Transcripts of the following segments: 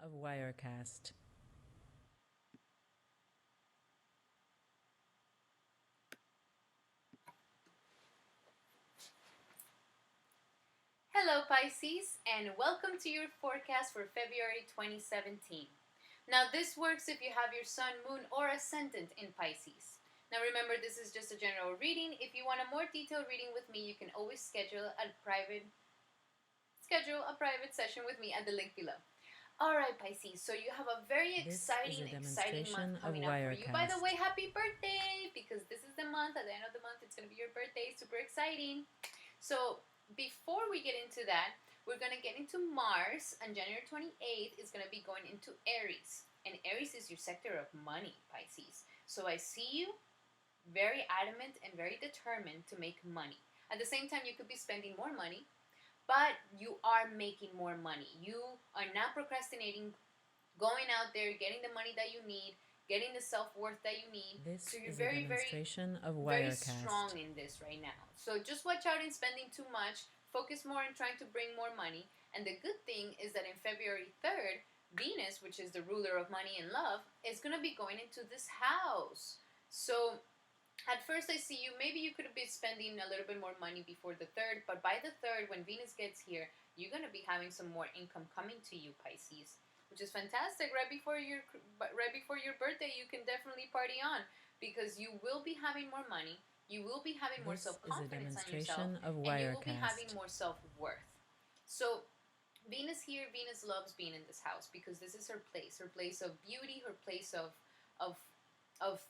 of Wirecast. Hello Pisces, and welcome to your forecast for February 2017. Now this works if you have your sun, moon, or ascendant in Pisces. Now remember, this is just a general reading. If you want a more detailed reading with me, you can always schedule a private session with me at the link below. Alright Pisces, so you have a very exciting month coming up for you. By the way, happy birthday! Because this is the month, at the end of the month, it's going to be your birthday. Super exciting. So before we get into that, we're going to get into Mars, and January 28th is going to be going into Aries. And Aries is your sector of money, Pisces. So I see you very adamant and very determined to make money. At the same time, you could be spending more money, but you are making more money. You are not procrastinating, going out there, getting the money that you need, getting the self-worth that you need. So you're very strong in this right now. So just watch out in spending too much. Focus more on trying to bring more money. And the good thing is that in February 3rd, Venus, which is the ruler of money and love, is going to be going into this house. So at first I see you, maybe you could have been spending a little bit more money before the 3rd, but by the 3rd, when Venus gets here, you're going to be having some more income coming to you, Pisces, which is fantastic. Right before your birthday, you can definitely party on, because you will be having more money, you will be having more self-confidence on yourself, and you will be having more self-worth. So Venus here, Venus loves being in this house because this is her place of beauty, her place of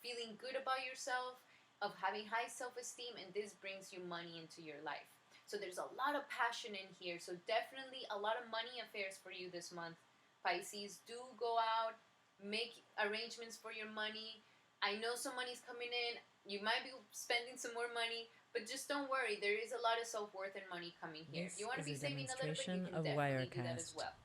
feeling good about yourself, of having high self-esteem, and this brings you money into your life. So there's a lot of passion in here, so definitely a lot of money affairs for you this month, Pisces. Do go out, make arrangements for your money. I know some money's coming in, you might be spending some more money, but just don't worry, there is a lot of self-worth and money coming here. If you want to be saving a little bit, you can definitely do that as well.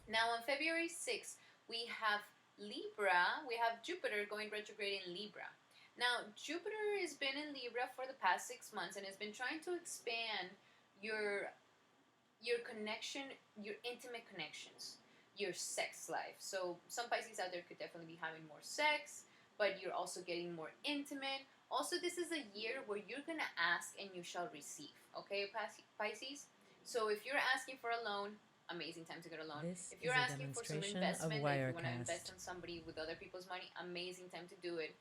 Now on February 6th, we have Libra, we have Jupiter going retrograde in Libra. Now, Jupiter has been in Libra for the past 6 months and has been trying to expand your connection, your intimate connections, your sex life. So some Pisces out there could definitely be having more sex, but you're also getting more intimate. Also, this is a year where you're going to ask and you shall receive, okay, Pisces? So if you're asking for a loan, amazing time to get a loan. If you're asking for some investment, if you want to invest in somebody with other people's money, amazing time to do it.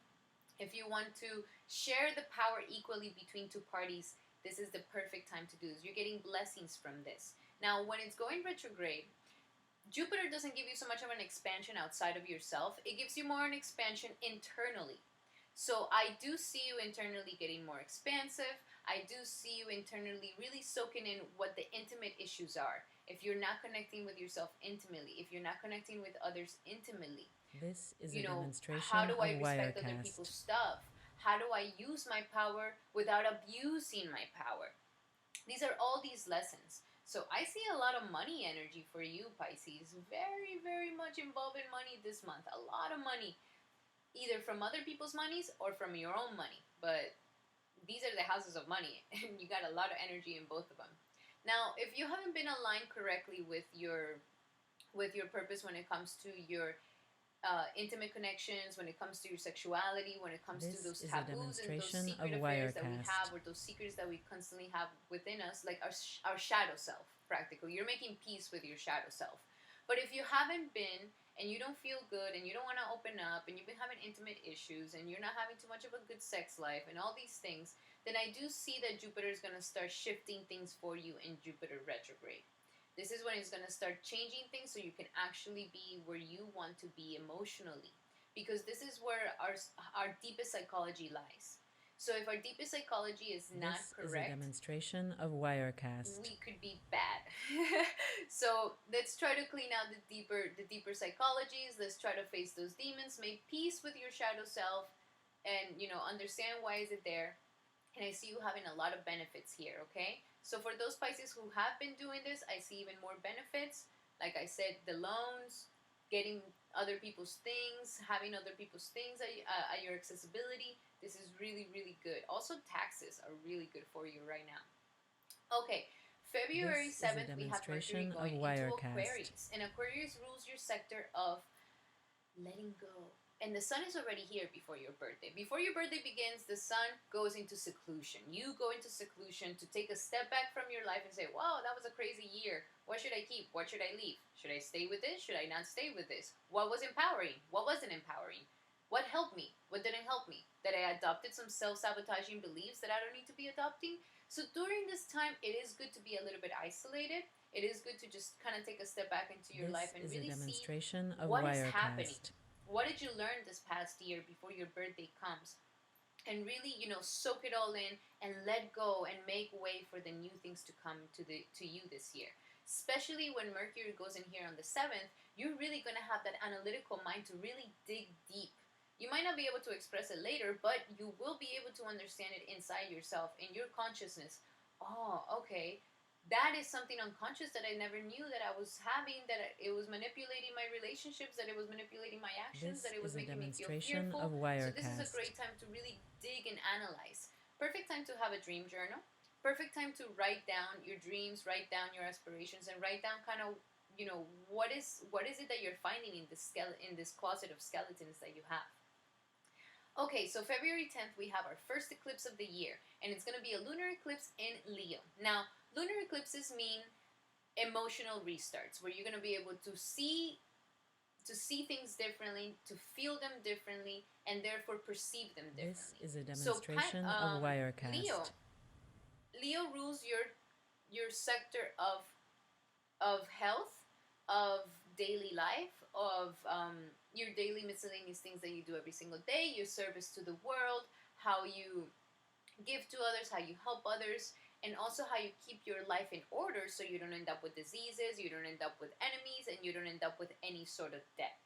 If you want to share the power equally between two parties, this is the perfect time to do this. You're getting blessings from this. Now, when it's going retrograde, Jupiter doesn't give you so much of an expansion outside of yourself. It gives you more an expansion internally. So I do see you internally getting more expansive. I do see you internally really soaking in what the intimate issues are. If you're not connecting with yourself intimately, if you're not connecting with others intimately, this is a demonstration how do I of respect Wirecast. other people's stuff? How do I use my power without abusing my power? These are all these lessons. So I see a lot of money energy for you, Pisces. Very, very much involved in money this month. A lot of money, either from other people's monies or from your own money. But these are the houses of money, and you got a lot of energy in both of them. Now, if you haven't been aligned correctly with your purpose when it comes to your intimate connections, when it comes to your sexuality, when it comes to those taboos and those secret affairs that we have, or those secrets that we constantly have within us, like our shadow self, practically. You're making peace with your shadow self. But if you haven't been, and you don't feel good, and you don't want to open up, and you've been having intimate issues, and you're not having too much of a good sex life, and all these things, then I do see that Jupiter is going to start shifting things for you in Jupiter retrograde. This is when it's going to start changing things so you can actually be where you want to be emotionally. Because this is where our deepest psychology lies. So if our deepest psychology is not correct, is a demonstration of Wirecast. We could be bad. So let's try to clean out the deeper psychologies. Let's try to face those demons. Make peace with your shadow self, and understand why is it there. And I see you having a lot of benefits here, okay? So for those Pisces who have been doing this, I see even more benefits. Like I said, the loans, getting other people's things, having other people's things at your accessibility. This is really, really good. Also, taxes are really good for you right now. Okay, February This is a 7th, we have Mercury demonstration of going into Wirecast. Aquarius. And Aquarius rules your sector of letting go. And the sun is already here before your birthday. Before your birthday begins, the sun goes into seclusion. You go into seclusion to take a step back from your life and say, wow, that was a crazy year. What should I keep? What should I leave? Should I stay with this? Should I not stay with this? What was empowering? What wasn't empowering? What helped me? What didn't help me? That I adopted some self-sabotaging beliefs that I don't need to be adopting? So during this time, it is good to be a little bit isolated. It is good to just kind of take a step back into your life and really see what is happening. What did you learn this past year before your birthday comes? And really, soak it all in and let go and make way for the new things to come to you this year. Especially when Mercury goes in here on the 7th, you're really going to have that analytical mind to really dig deep. You might not be able to express it later, but you will be able to understand it inside yourself, in your consciousness. Oh, okay. That is something unconscious that I never knew that I was having, that it was manipulating my relationships, that it was manipulating my actions, that it was making me feel fearful. So this is a great time to really dig and analyze. Perfect time to have a dream journal. Perfect time to write down your dreams, write down your aspirations, and write down kind of, what is it that you're finding in this closet of skeletons that you have. Okay, so February 10th, we have our first eclipse of the year, and it's going to be a lunar eclipse in Leo. Now, lunar eclipses mean emotional restarts, where you're going to be able to see things differently, to feel them differently, and therefore perceive them differently. This is a demonstration of Wirecast. Leo rules your sector of health, of daily life, of your daily miscellaneous things that you do every single day, your service to the world, how you give to others, how you help others, and also how you keep your life in order so you don't end up with diseases, you don't end up with enemies, and you don't end up with any sort of debt.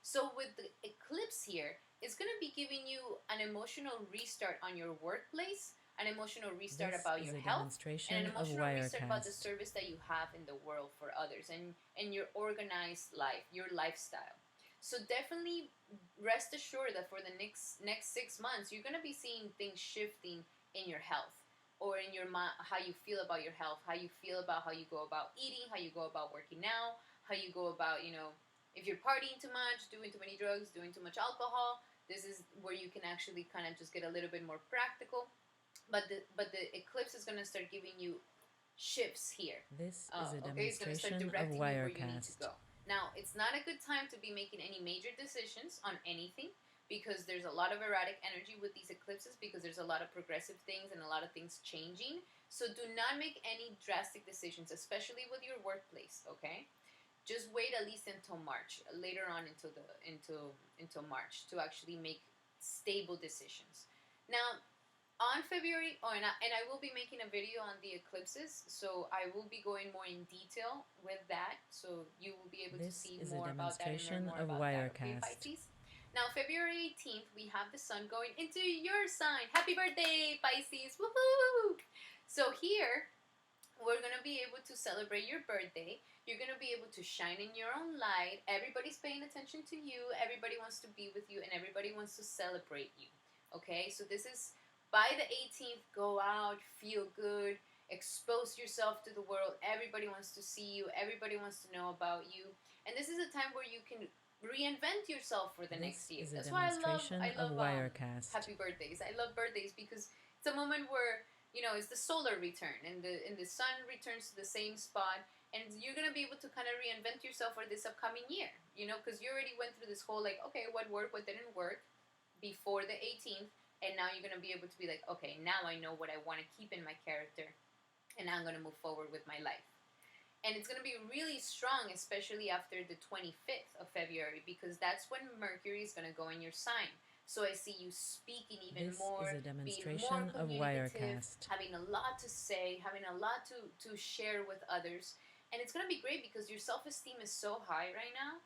So with the eclipse here, it's going to be giving you an emotional restart on your workplace, an emotional restart about your health, and an emotional restart about the service that you have in the world for others, and your organized life, your lifestyle. So definitely rest assured that for the next 6 months, you're going to be seeing things shifting in your health, or in your mind, how you feel about your health, how you feel about how you go about eating, how you go about working out, how you go about, if you're partying too much, doing too many drugs, doing too much alcohol. This is where you can actually kind of just get a little bit more practical. But the eclipse is going to start giving you shifts here. This is a demonstration of Wirecast. Where you need to go. Now, it's not a good time to be making any major decisions on anything, because there's a lot of erratic energy with these eclipses, because there's a lot of progressive things and a lot of things changing. So do not make any drastic decisions, especially with your workplace, okay? Just wait at least until March, later on until March, to actually make stable decisions. Now, on February, and I will be making a video on the eclipses, so I will be going more in detail with that, so you will be able to see more about that and learn more about that, okay, Pisces? Now, February 18th, we have the sun going into your sign. Happy birthday, Pisces! Woohoo! So here, we're going to be able to celebrate your birthday. You're going to be able to shine in your own light. Everybody's paying attention to you. Everybody wants to be with you, and everybody wants to celebrate you, okay? So this is... By the 18th, go out, feel good, expose yourself to the world. Everybody wants to see you. Everybody wants to know about you. And this is a time where you can reinvent yourself for the next year. That's why I love happy birthdays. I love birthdays because it's a moment where, it's the solar return, and the sun returns to the same spot, and you're going to be able to kind of reinvent yourself for this upcoming year, because you already went through this whole, okay, what worked, what didn't work before the 18th. And now you're going to be able to be like, okay, now I know what I want to keep in my character, and now I'm going to move forward with my life. And it's going to be really strong, especially after the 25th of February, because that's when Mercury is going to go in your sign. So I see you speaking even more, being more communicative, having a lot to say, having a lot to share with others. And it's going to be great because your self-esteem is so high right now.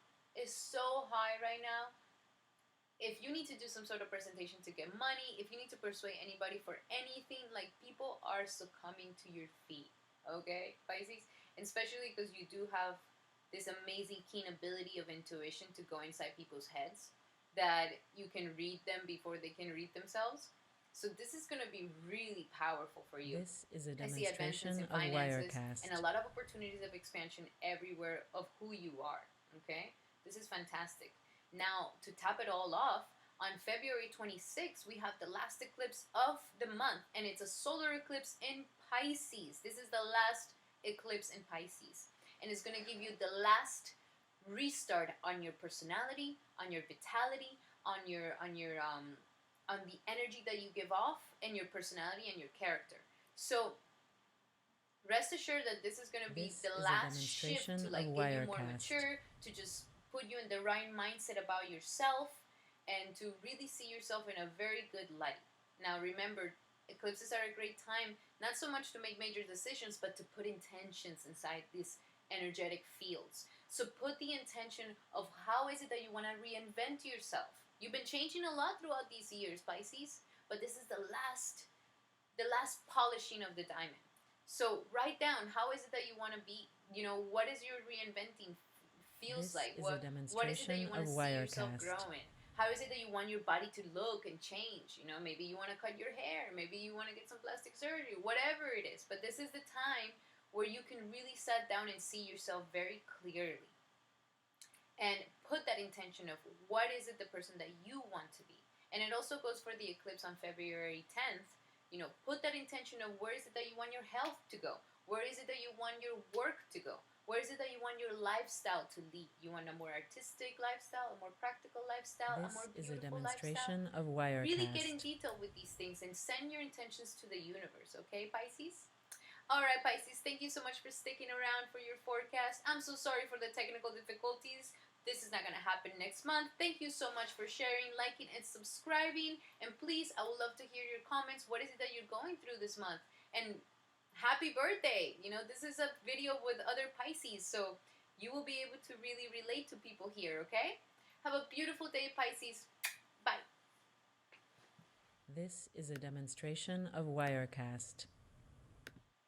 If you need to do some sort of presentation to get money, if you need to persuade anybody for anything, people are succumbing to your feet, okay, Pisces? And especially because you do have this amazing keen ability of intuition to go inside people's heads, that you can read them before they can read themselves. So this is going to be really powerful for you. This is a I see advancements in demonstration of finances Wirecast. and a lot of opportunities of expansion everywhere of who you are. Okay? This is fantastic. Now, to top it all off, on February 26th, we have the last eclipse of the month, and it's a solar eclipse in Pisces. This is the last eclipse in Pisces, and it's going to give you the last restart on your personality, on your vitality, on the energy that you give off, and your personality and your character. So rest assured that this is going to be the last shift to like get you more mature, to just put you in the right mindset about yourself, and to really see yourself in a very good light. Now remember, eclipses are a great time, not so much to make major decisions, but to put intentions inside these energetic fields. So put the intention of how is it that you want to reinvent yourself. You've been changing a lot throughout these years, Pisces, but this is the last polishing of the diamond. So write down, how is it that you want to be? What is your reinventing feels like? What is it that you want to see yourself growing? How is it that you want your body to look and change? Maybe you want to cut your hair. Maybe you want to get some plastic surgery. Whatever it is. But this is the time where you can really sit down and see yourself very clearly. And put that intention of what is it the person that you want to be. And it also goes for the eclipse on February 10th. Put that intention of where is it that you want your health to go? Where is it that you want your work to go? Where is it that you want your lifestyle to lead? You want a more artistic lifestyle, a more practical lifestyle, a more beautiful lifestyle? Of Wirecast. Really get in detail with these things and send your intentions to the universe, okay, Pisces? All right, Pisces, thank you so much for sticking around for your forecast. I'm so sorry for the technical difficulties. This is not going to happen next month. Thank you so much for sharing, liking, and subscribing. And please, I would love to hear your comments. What is it that you're going through this month? And happy birthday. This is a video with other Pisces, so you will be able to really relate to people here, okay? Have a beautiful day, Pisces. Bye. This is a demonstration of Wirecast.